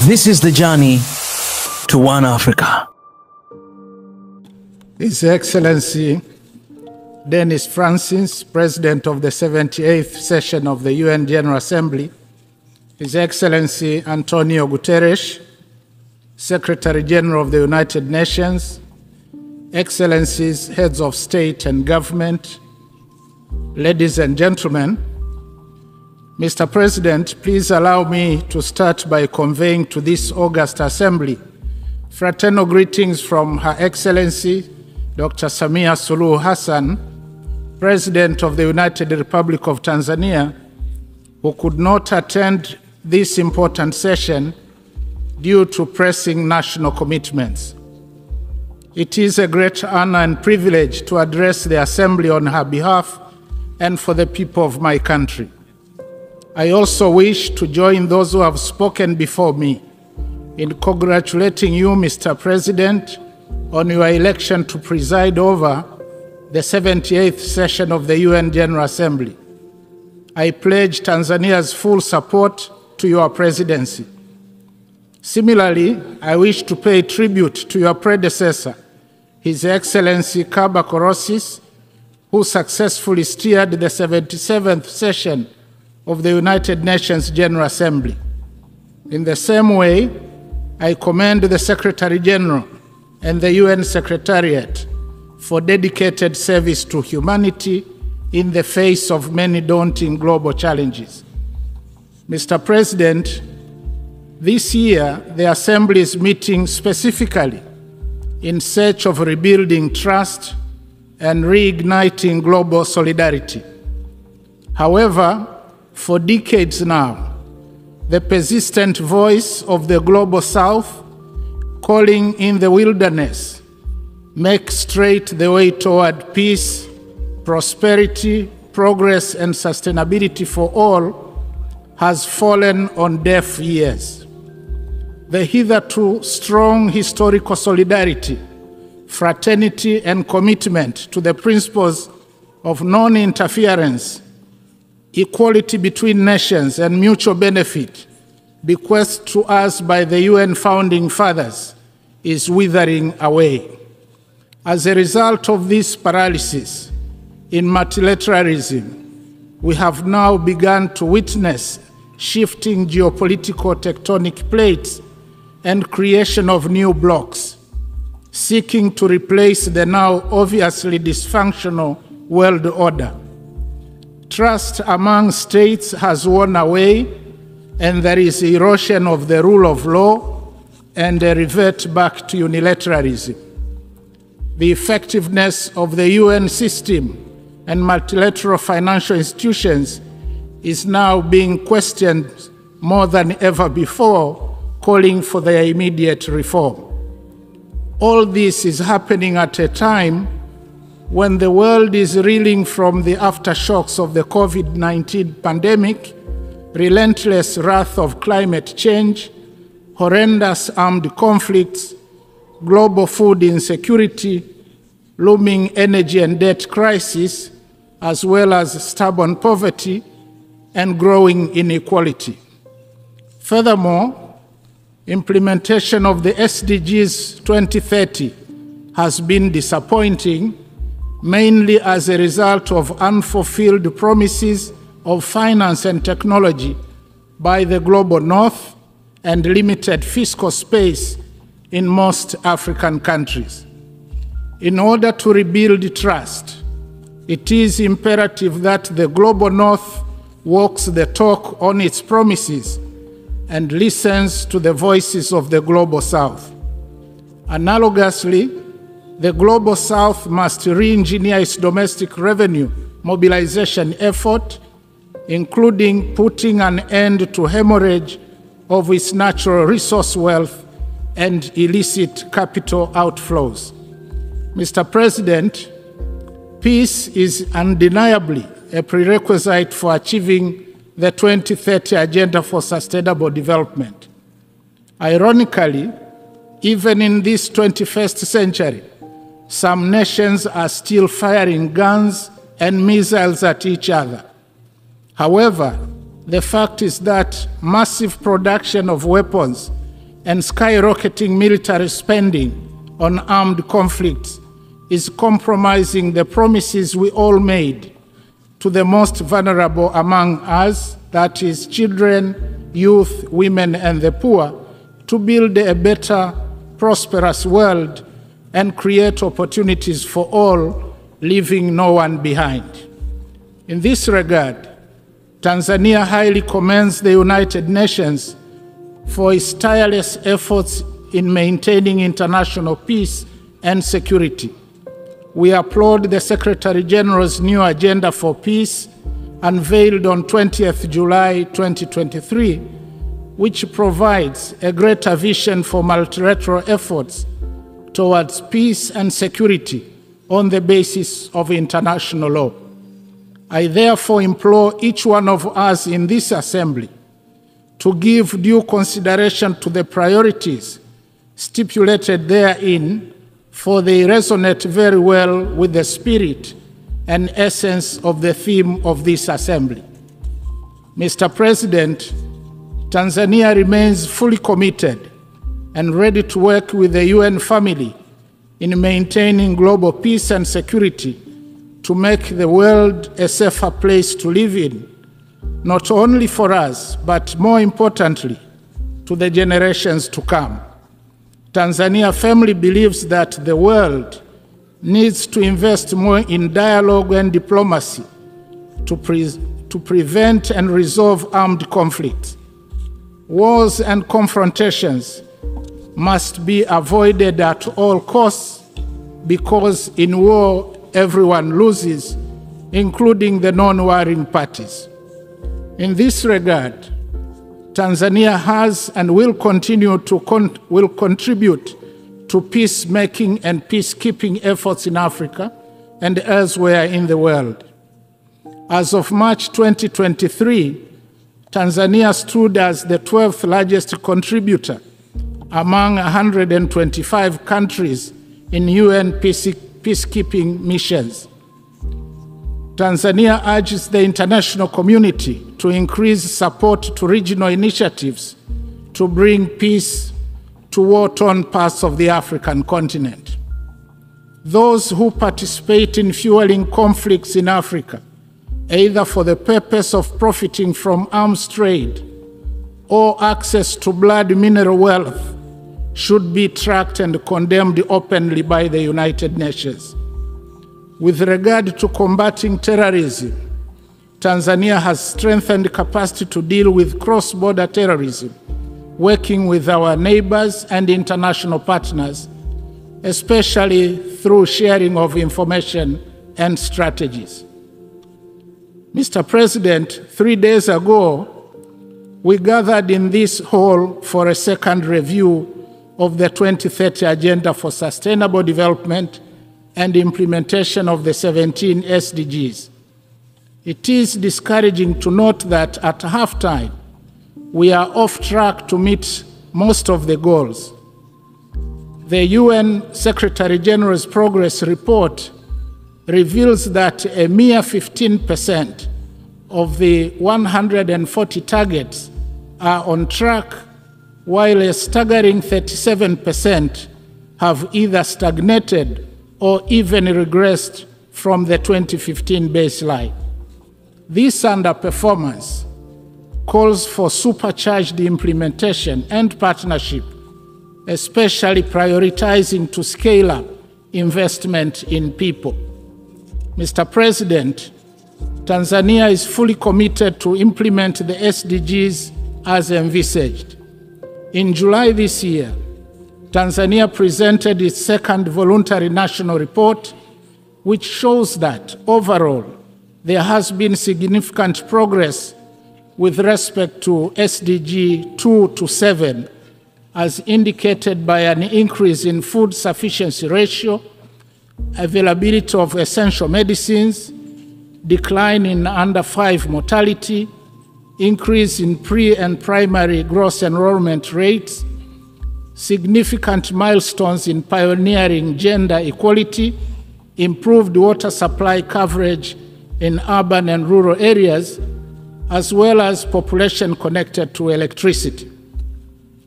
This is the journey to One Africa. His Excellency Denis Francis, President of the 78th session of the UN General Assembly, His Excellency Antonio Guterres, Secretary General of the United Nations, Excellencies, Heads of State and Government, ladies and gentlemen, Mr. President, please allow me to start by conveying to this august assembly fraternal greetings from Her Excellency Dr. Samia Suluhu Hassan, President of the United Republic of Tanzania, who could not attend this important session due to pressing national commitments. It is a great honor and privilege to address the Assembly on her behalf and for the people of my country. I also wish to join those who have spoken before me in congratulating you, Mr. President, on your election to preside over the 78th session of the UN General Assembly. I pledge Tanzania's full support to your presidency. Similarly, I wish to pay tribute to your predecessor, His Excellency Kaba Korosis, who successfully steered the 77th session of the United Nations General Assembly. In the same way, I commend the Secretary General and the UN Secretariat for dedicated service to humanity in the face of many daunting global challenges. Mr. President, this year, the Assembly is meeting specifically in search of rebuilding trust and reigniting global solidarity. However, for decades now, the persistent voice of the Global South calling in the wilderness make straight the way toward peace, prosperity, progress, and sustainability for all has fallen on deaf ears. The hitherto strong historical solidarity, fraternity, and commitment to the principles of non-interference, equality between nations, and mutual benefit bequeathed to us by the UN founding fathers is withering away. As a result of this paralysis in multilateralism, we have now begun to witness shifting geopolitical tectonic plates and creation of new blocs, seeking to replace the now obviously dysfunctional world order. Trust among states has worn away, and there is erosion of the rule of law and a revert back to unilateralism. The effectiveness of the UN system and multilateral financial institutions is now being questioned more than ever before, calling for their immediate reform. All this is happening at a time when the world is reeling from the aftershocks of the COVID-19 pandemic, relentless wrath of climate change, horrendous armed conflicts, global food insecurity, looming energy and debt crisis, as well as stubborn poverty and growing inequality. Furthermore, implementation of the SDGs 2030 has been disappointing, mainly as a result of unfulfilled promises of finance and technology by the global north and limited fiscal space in most African countries. In order to rebuild trust, it is imperative that the global north walks the talk on its promises and listens to the voices of the global south. Analogously, the global south must re-engineer its domestic revenue mobilization effort, including putting an end to hemorrhage of its natural resource wealth and illicit capital outflows. Mr. President, peace is undeniably a prerequisite for achieving the 2030 Agenda for Sustainable Development. Ironically, even in this 21st century, some nations are still firing guns and missiles at each other. However, the fact is that massive production of weapons and skyrocketing military spending on armed conflicts is compromising the promises we all made to the most vulnerable among us, that is, children, youth, women, and the poor, to build a better, prosperous world and create opportunities for all, leaving no one behind. In this regard, Tanzania highly commends the United Nations for its tireless efforts in maintaining international peace and security. We applaud the Secretary General's new agenda for peace, unveiled on 20th July 2023, which provides a greater vision for multilateral efforts towards peace and security on the basis of international law. I therefore implore each one of us in this assembly to give due consideration to the priorities stipulated therein, for they resonate very well with the spirit and essence of the theme of this assembly. Mr. President, Tanzania remains fully committed and ready to work with the UN family in maintaining global peace and security to make the world a safer place to live in, not only for us, but more importantly, to the generations to come. Tanzania firmly believes that the world needs to invest more in dialogue and diplomacy to prevent and resolve armed conflicts. Wars and confrontations must be avoided at all costs, because in war everyone loses, including the non-warring parties. In this regard, Tanzania has and will continue to contribute to peacemaking and peacekeeping efforts in Africa and elsewhere in the world. As of March 2023, Tanzania stood as the 12th largest contributor among 125 countries in UN peacekeeping missions. Tanzania urges the international community to increase support to regional initiatives to bring peace to war-torn parts of the African continent. Those who participate in fueling conflicts in Africa, either for the purpose of profiting from arms trade or access to blood mineral wealth, should be tracked and condemned openly by the United Nations. With regard to combating terrorism, Tanzania has strengthened capacity to deal with cross-border terrorism, working with our neighbors and international partners, especially through sharing of information and strategies. Mr. President, 3 days ago, we gathered in this hall for a second review of the 2030 Agenda for Sustainable Development and implementation of the 17 SDGs. It is discouraging to note that at halftime, we are off track to meet most of the goals. The UN Secretary General's Progress Report reveals that a mere 15% of the 140 targets are on track, while a staggering 37% have either stagnated or even regressed from the 2015 baseline. This underperformance calls for supercharged implementation and partnership, especially prioritizing to scale up investment in people. Mr. President, Tanzania is fully committed to implement the SDGs as envisaged. In July this year, Tanzania presented its second voluntary national report, which shows that overall there has been significant progress with respect to SDG 2 to 7, as indicated by an increase in food sufficiency ratio, availability of essential medicines, decline in under 5 mortality, increase in pre- and primary gross enrollment rates, significant milestones in pioneering gender equality, improved water supply coverage in urban and rural areas, as well as population connected to electricity.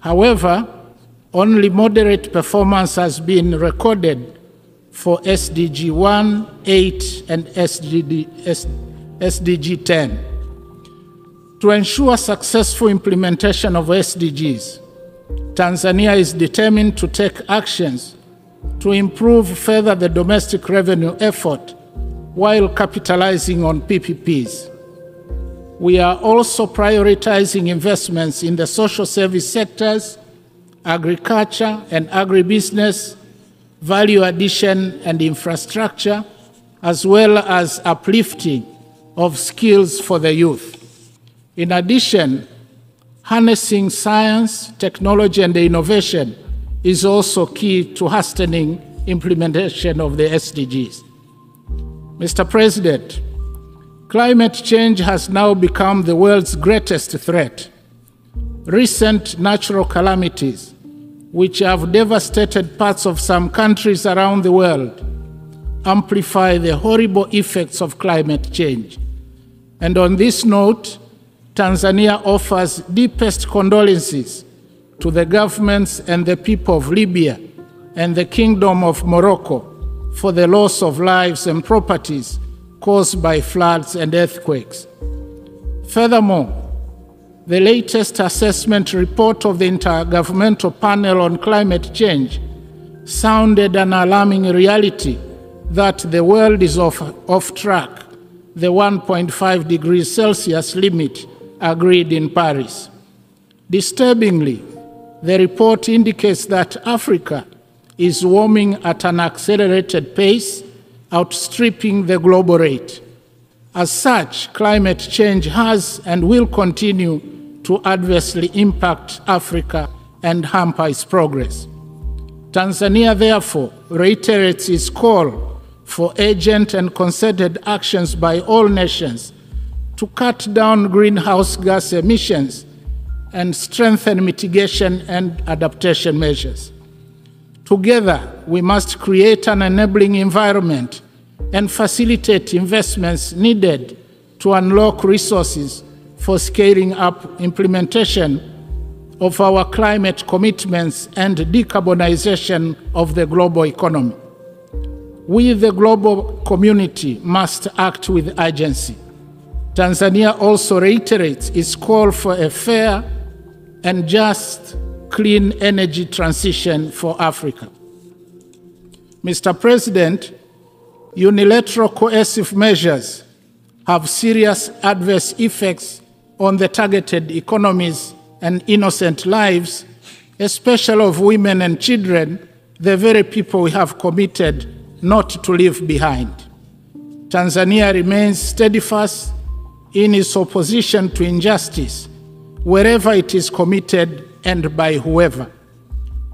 However, Only moderate performance has been recorded for SDG 1, 8, and SDG 10. To ensure successful implementation of SDGs, Tanzania is determined to take actions to improve further the domestic revenue effort while capitalizing on PPPs. We are also prioritizing investments in the social service sectors, agriculture and agribusiness, value addition and infrastructure, as well as uplifting of skills for the youth. In addition, harnessing science, technology, and innovation is also key to hastening implementation of the SDGs. Mr. President, climate change has now become the world's greatest threat. Recent natural calamities, which have devastated parts of some countries around the world, amplify the horrible effects of climate change. And on this note, Tanzania offers deepest condolences to the governments and the people of Libya and the Kingdom of Morocco for the loss of lives and properties caused by floods and earthquakes. Furthermore, the latest assessment report of the Intergovernmental Panel on Climate Change sounded an alarming reality that the world is off track, the 1.5 degrees Celsius limit agreed in Paris. Disturbingly, the report indicates that Africa is warming at an accelerated pace, outstripping the global rate. As such, climate change has and will continue to adversely impact Africa and hamper its progress. Tanzania, therefore, reiterates its call for urgent and concerted actions by all nations to cut down greenhouse gas emissions and strengthen mitigation and adaptation measures. Together, we must create an enabling environment and facilitate investments needed to unlock resources for scaling up implementation of our climate commitments and decarbonization of the global economy. We, the global community, must act with urgency. Tanzania also reiterates its call for a fair and just clean energy transition for Africa. Mr. President, unilateral coercive measures have serious adverse effects on the targeted economies and innocent lives, especially of women and children, the very people we have committed not to leave behind. Tanzania remains steadfast in its opposition to injustice, wherever it is committed and by whoever.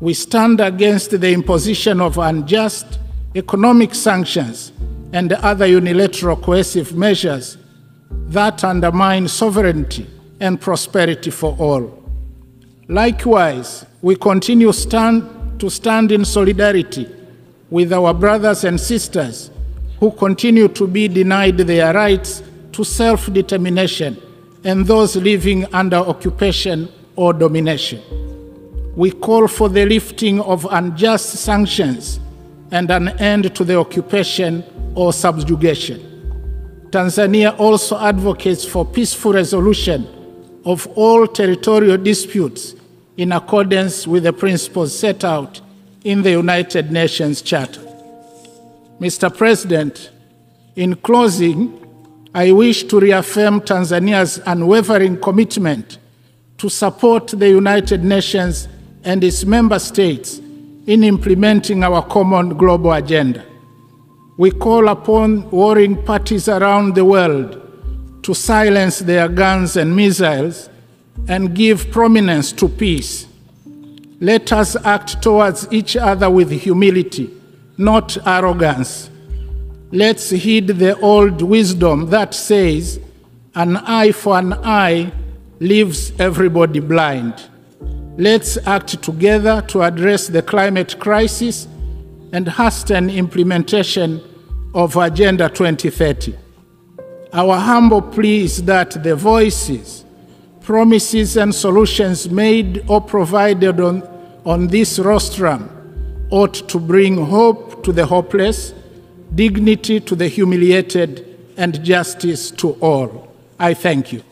We stand against the imposition of unjust economic sanctions and other unilateral coercive measures that undermine sovereignty and prosperity for all. Likewise, we continue to stand in solidarity with our brothers and sisters who continue to be denied their rights to self-determination and those living under occupation or domination. We call for the lifting of unjust sanctions and an end to the occupation or subjugation. Tanzania also advocates for peaceful resolution of all territorial disputes in accordance with the principles set out in the United Nations Charter. Mr. President, in closing, I wish to reaffirm Tanzania's unwavering commitment to support the United Nations and its member states in implementing our common global agenda. We call upon warring parties around the world to silence their guns and missiles and give prominence to peace. Let us act towards each other with humility, not arrogance. Let's heed the old wisdom that says, an eye for an eye leaves everybody blind. Let's act together to address the climate crisis and hasten implementation of Agenda 2030. Our humble plea is that the voices, promises, and solutions made or provided on this rostrum ought to bring hope to the hopeless, dignity to the humiliated, and justice to all. I thank you.